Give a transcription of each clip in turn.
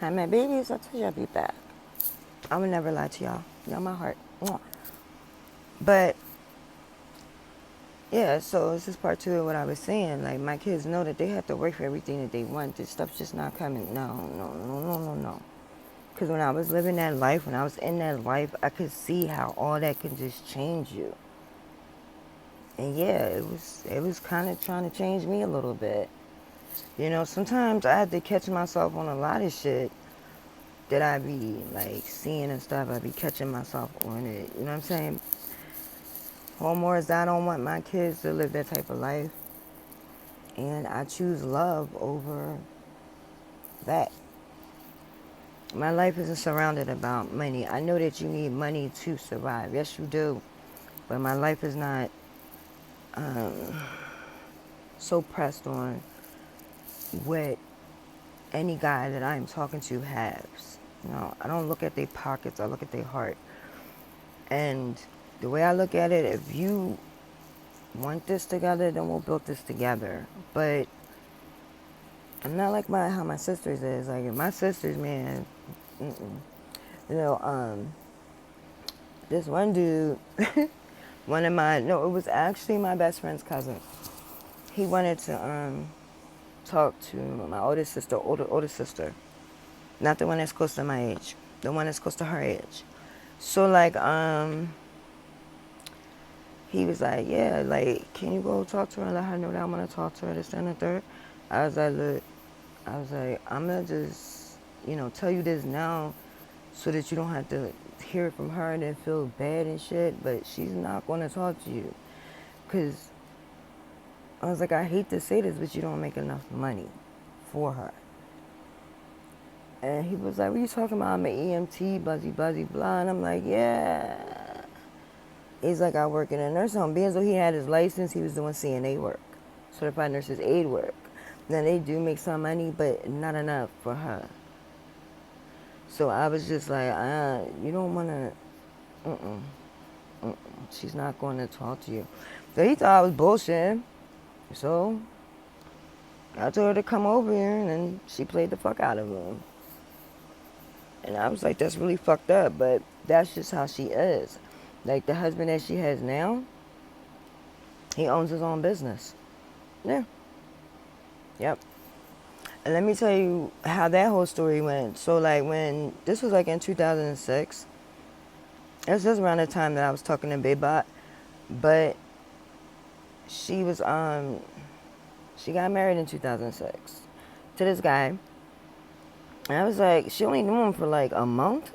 Hi, my babies. I told you I'd be back. I would never lie to y'all. Y'all my heart. Mwah. But, yeah, so this is part two of what I was saying. Like, my kids know that they have to work for everything that they want. This stuff's just not coming. No, no, no, no, no, no. Because when I was living that life, when I was in that life, I could see how all that can just change you. And yeah, it was kind of trying to change me a little bit. You know, sometimes I had to catch myself on a lot of shit that I be like seeing and stuff. I be catching myself on it. You know what I'm saying? All more is I don't want my kids to live that type of life, and I choose love over that. My life isn't surrounded about money. I know that you need money to survive. Yes, you do. But my life is not um, so pressed on what any guy that I'm talking to has. You know, I don't look at their pockets. I look at their heart. And the way I look at it, if you want this together, then we'll build this together. But I'm not like how my sisters is. Like my sisters, man, mm-mm. You know, this one dude, one of my, no, it was actually my best friend's cousin. He wanted to talk to my oldest sister, older sister, not the one that's close to my age, the one that's close to her age. So like, he was like, yeah, like, can you go talk to her and let her know that I want to talk to her, this, that, and the third? I was like, look, I was like, I'm going to just, tell you this now so that you don't have to hear it from her and then feel bad and shit, but she's not going to talk to you. Because I was like, I hate to say this, but you don't make enough money for her. And he was like, what are you talking about? I'm an EMT, buzzy, blah. And I'm like, yeah. He's like, I work in a nursing home. Being as though he had his license, he was doing CNA work, certified nurse's aid work. Now, they do make some money, but not enough for her. So I was just like, you don't want to, she's not going to talk to you. So he thought I was bullshitting. So I told her to come over here, and then she played the fuck out of him. And I was like, that's really fucked up, but that's just how she is. Like the husband that she has now, he owns his own business. Yeah. Yep. And let me tell you how that whole story went. So like when this was like in 2006, it was just around the time that I was talking to Baybot, but she was she got married in 2006 to this guy. And I was like, she only knew him for like a month.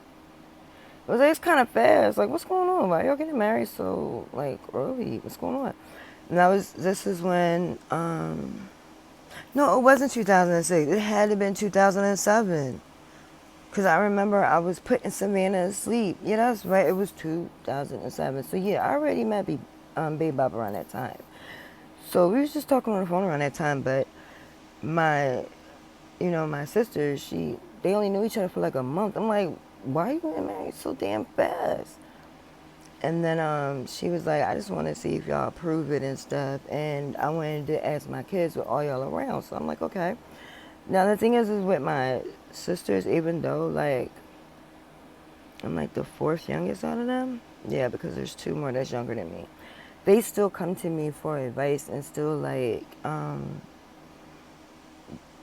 It was like, it's kind of fast. Like, what's going on? Why y'all getting married so like early? What's going on? And this is when no, it wasn't 2006. It had to have been 2007. Because I remember I was putting Savannah to sleep. Yeah, that's right. It was 2007. So, yeah, I already met Babe Bop around that time. So, we was just talking on the phone around that time. But my, my sisters, they only knew each other for like a month. I'm like, why are you getting married so damn fast? And then she was like, I just want to see if y'all approve it and stuff. And I wanted to ask my kids with all y'all around. So I'm like, okay. Now the thing is with my sisters, even though like I'm like the fourth youngest out of them, yeah, because there's two more that's younger than me. They still come to me for advice and still like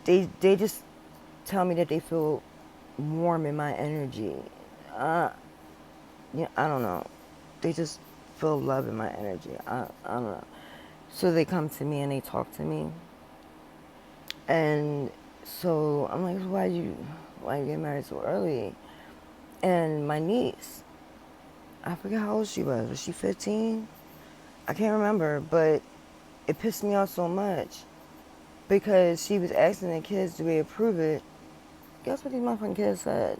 they just tell me that they feel warm in my energy. Yeah, I don't know. They just feel love in my energy. I don't know. So they come to me and they talk to me. And so I'm like, why you get married so early? And my niece, I forget how old she was. Was she 15? I can't remember, but it pissed me off so much because she was asking the kids do we approve it. Guess what these motherfucking kids said?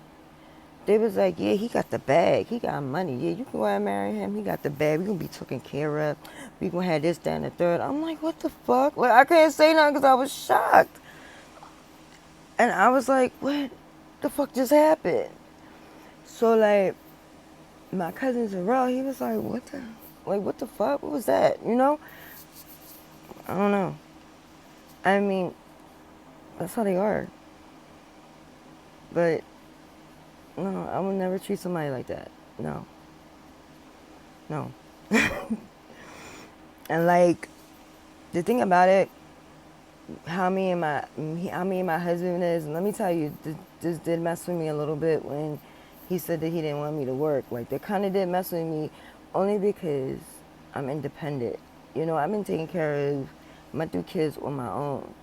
They was like, yeah, he got the bag. He got money. Yeah, you can go out and marry him. He got the bag. We gonna be taken care of. We gonna have this, that, and the third. I'm like, what the fuck? Like, I couldn't say nothing because I was shocked. And I was like, what the fuck just happened? So, like, my cousin Zarrell, he was like, what the fuck? What was that? You know? I don't know. I mean, that's how they are. But no, I will never treat somebody like that. No, no. And like the thing about it, how me and my husband is. And let me tell you, this did mess with me a little bit when he said that he didn't want me to work. Like that kind of did mess with me, only because I'm independent. You know, I've been taking care of my 2 kids on my own.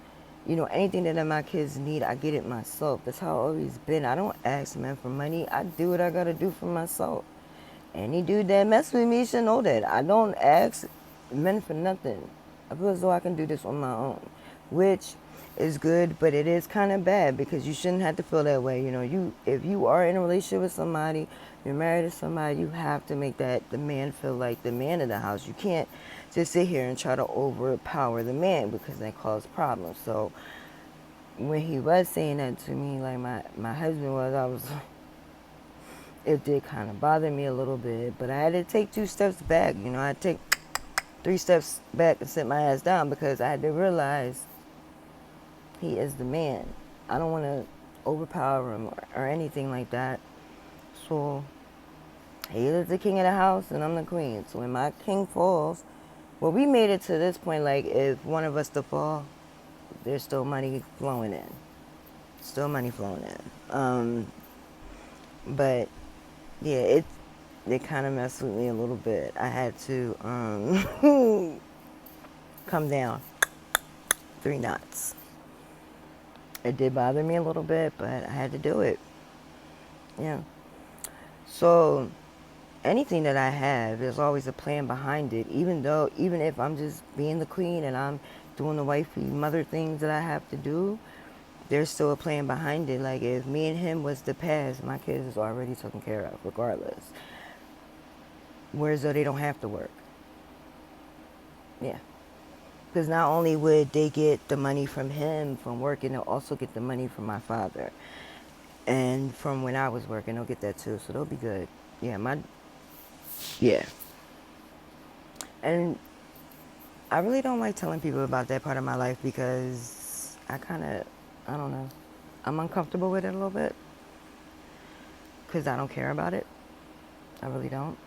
You know, anything that my kids need, I get it myself. That's how I've always been. I don't ask men for money. I do what I gotta do for myself. Any dude that mess with me should know that. I don't ask men for nothing. I feel as though I can do this on my own, which is good, but it is kind of bad because you shouldn't have to feel that way. You know, if you are in a relationship with somebody, you're married to somebody, you have to make that the man feel like the man of the house. You can't just sit here and try to overpower the man because that causes problems. So when he was saying that to me, like my husband was, I was it did kind of bother me a little bit, but I had to take 2 steps back. You know, I had to take 3 steps back and sit my ass down because I had to realize he is the man. I don't want to overpower him or anything like that. So he is the king of the house and I'm the queen. So when my king falls, well, we made it to this point, like if one of us to fall, there's still money flowing in. Still money flowing in. But yeah, it kind of messed with me a little bit. I had to come down 3 knots. It did bother me a little bit, but I had to do it. Yeah. So anything that I have, there's always a plan behind it. Even if I'm just being the queen and I'm doing the wifey mother things that I have to do, there's still a plan behind it. Like if me and him was to pass, my kids is already taken care of, regardless. Whereas though they don't have to work. Yeah. Because not only would they get the money from him from working, they'll also get the money from my father. And from when I was working, they'll get that too. So they'll be good. Yeah. And I really don't like telling people about that part of my life because I don't know. I'm uncomfortable with it a little bit because I don't care about it. I really don't.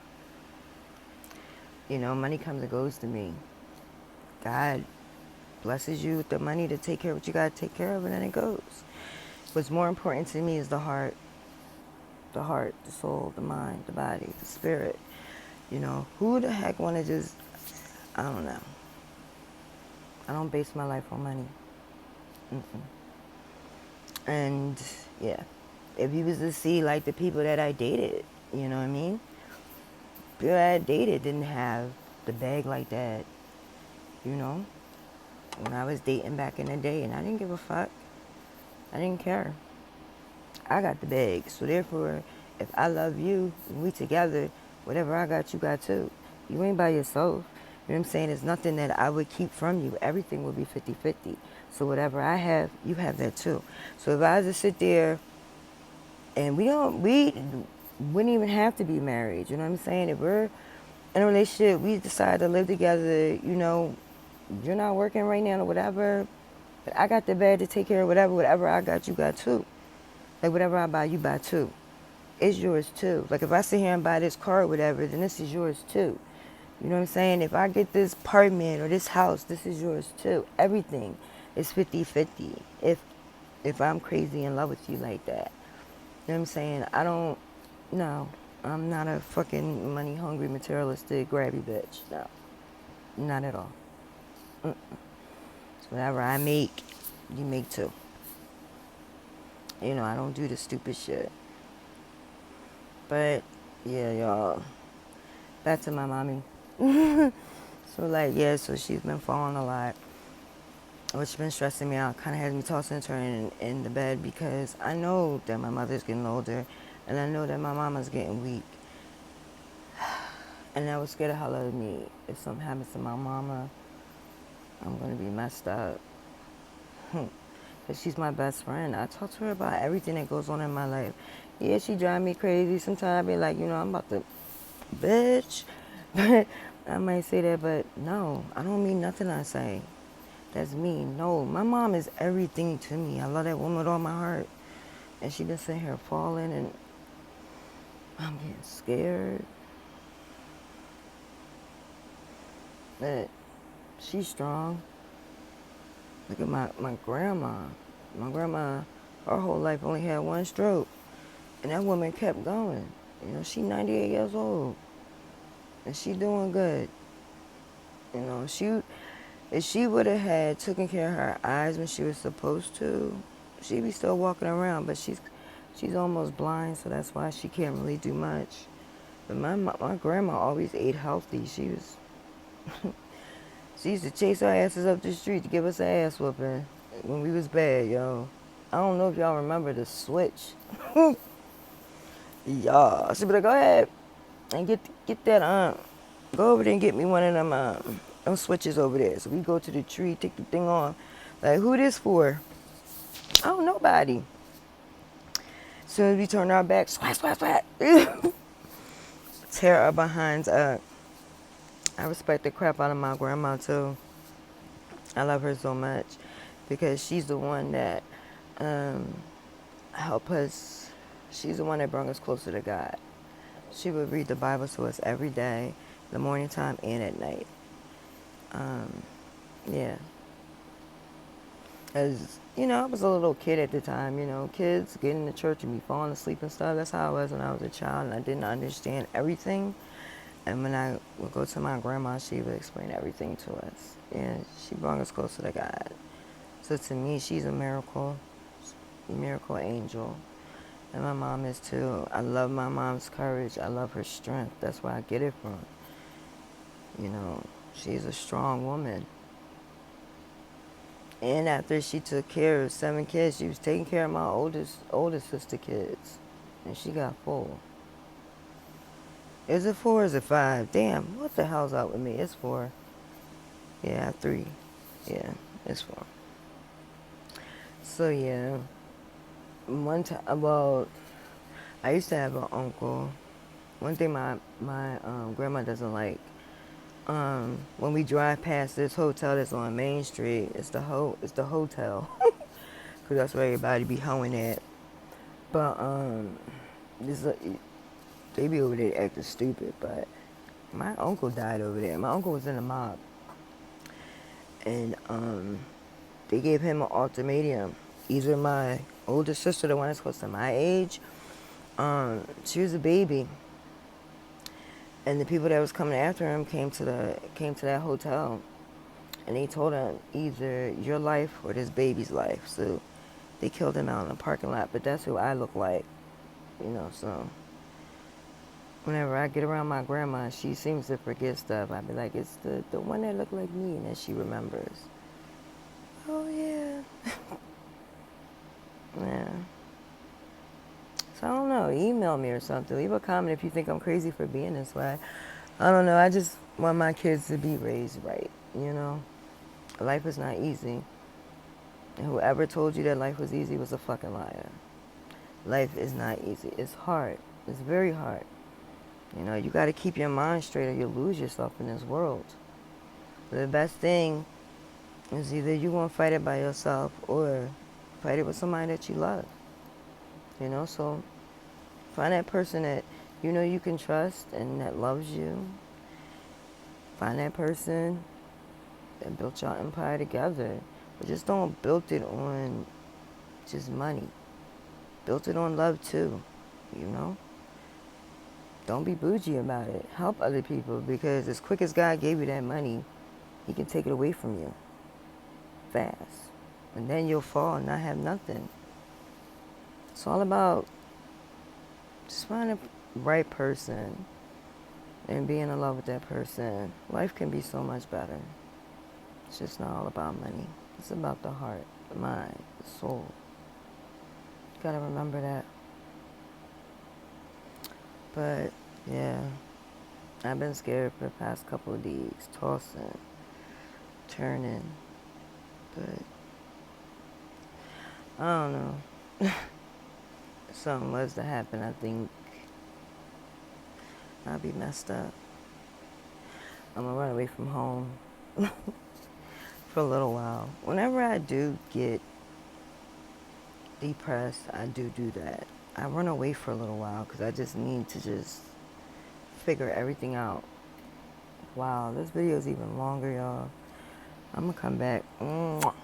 You know, money comes and goes to me. God blesses you with the money to take care of what you got to take care of, and then it goes. What's more important to me is the heart, the soul, the mind, the body, the spirit. You know, who the heck want to just, I don't know. I don't base my life on money. And yeah, if you was to see like the people that I dated, you know what I mean? People that I dated didn't have the bag like that, you know? When I was dating back in the day, and I didn't give a fuck. I didn't care. I got the bag. So therefore, if I love you, we together, whatever I got, you got too. You ain't by yourself. You know what I'm saying? There's nothing that I would keep from you. Everything will be 50-50. So whatever I have, you have that too. So if I just sit there and we wouldn't even have to be married. You know what I'm saying? If we're in a relationship, we decide to live together, you know, you're not working right now or whatever, but I got the bag to take care of whatever I got, you got too. Like whatever I buy, you buy too. It's yours too. Like if I sit here and buy this car or whatever, then this is yours too. You know what I'm saying? If I get this apartment or this house, this is yours too. Everything is 50-50 if I'm crazy in love with you like that. You know what I'm saying? No, I'm not a fucking money hungry, materialistic, grabby bitch. No, not at all. So whatever I make, you make too. You know, I don't do the stupid shit. But yeah, y'all. Back to my mommy. So like, yeah, so she's been falling a lot, which has been stressing me out. Kind of has me tossing and turning in the bed because I know that my mother's getting older and I know that my mama's getting weak. And I was scared the hell out of me. If something happens to my mama, I'm going to be messed up. Because she's my best friend. I talk to her about everything that goes on in my life. Yeah, she drive me crazy. Sometimes I be like, you know, I'm about to, bitch. But I might say that, but no, I don't mean nothing I say. That's me. No, my mom is everything to me. I love that woman with all my heart. And she been sitting here falling, and I'm getting scared. But she's strong. Look at my grandma. My grandma, her whole life only had one stroke. And that woman kept going. You know, she 98 years old. And she doing good. You know, if she would have had taken care of her eyes when she was supposed to, she'd be still walking around. But she's almost blind, so that's why she can't really do much. But my grandma always ate healthy. She used to chase our asses up the street to give us an ass whooping when we was bad, yo. I don't know if y'all remember the switch. Y'all, she'd be like, go ahead and get that go over there and get me one of them switches over there. So we go to the tree, take the thing off. Like, who this for? Oh, nobody. As soon as we turn our back, swat, swat, swat. Tear our behinds up. I respect the crap out of my grandma, too. I love her so much because she's the one that helped us. She's the one that brought us closer to God. She would read the Bible to us every day, the morning time and at night. Yeah. As you know, I was a little kid at the time. You know, kids getting to church and be falling asleep and stuff. That's how I was when I was a child, and I didn't understand everything. And when I would go to my grandma, she would explain everything to us. And she brought us closer to God. So to me, she's a miracle angel. And my mom is too. I love my mom's courage. I love her strength. That's where I get it from. You know, she's a strong woman. And after she took care of 7 kids, she was taking care of my oldest sister kids. And she got 4. Is it 4 or is it 5? Damn, what the hell's up with me? It's 4. Yeah, 3. Yeah, it's 4. So yeah, one time, well, I used to have an uncle. One thing my grandma doesn't like, when we drive past this hotel that's on Main Street, it's the hotel, cause that's where everybody be hoeing at. But they be over there acting stupid. But my uncle died over there. My uncle was in the mob, and they gave him an ultimatum. Either my older sister, the one that's close to my age, she was a baby, and the people that was coming after him came to that hotel, and they told him either your life or this baby's life. So they killed him out in the parking lot. But that's who I look like, you know. So whenever I get around my grandma, she seems to forget stuff. I be like, it's the one that looked like me, and then she remembers. Oh yeah. Yeah. So I don't know. Email me or something. Leave a comment if you think I'm crazy for being this way. I don't know. I just want my kids to be raised right. You know, life is not easy. And whoever told you that life was easy was a fucking liar. Life is not easy. It's hard. It's very hard. You know, you got to keep your mind straight or you'll lose yourself in this world. The best thing is either you're going to fight it by yourself or fight it with somebody that you love. You know, so find that person that you know you can trust and that loves you. Find that person that built your empire together. But just don't build it on just money. Build it on love too, you know? Don't be bougie about it. Help other people, because as quick as God gave you that money, he can take it away from you fast. And then you'll fall and not have nothing. It's all about just finding the right person and being in love with that person. Life can be so much better. It's just not all about money. It's about the heart, the mind, the soul. You gotta remember that. But yeah, I've been scared for the past couple of days, tossing, turning, but I don't know. If something was to happen, I think I'd be messed up. I'm gonna run away from home for a little while. Whenever I do get depressed, I do that. I run away for a little while because I just need to just figure everything out. Wow, this video is even longer, y'all. I'm gonna come back. Mwah.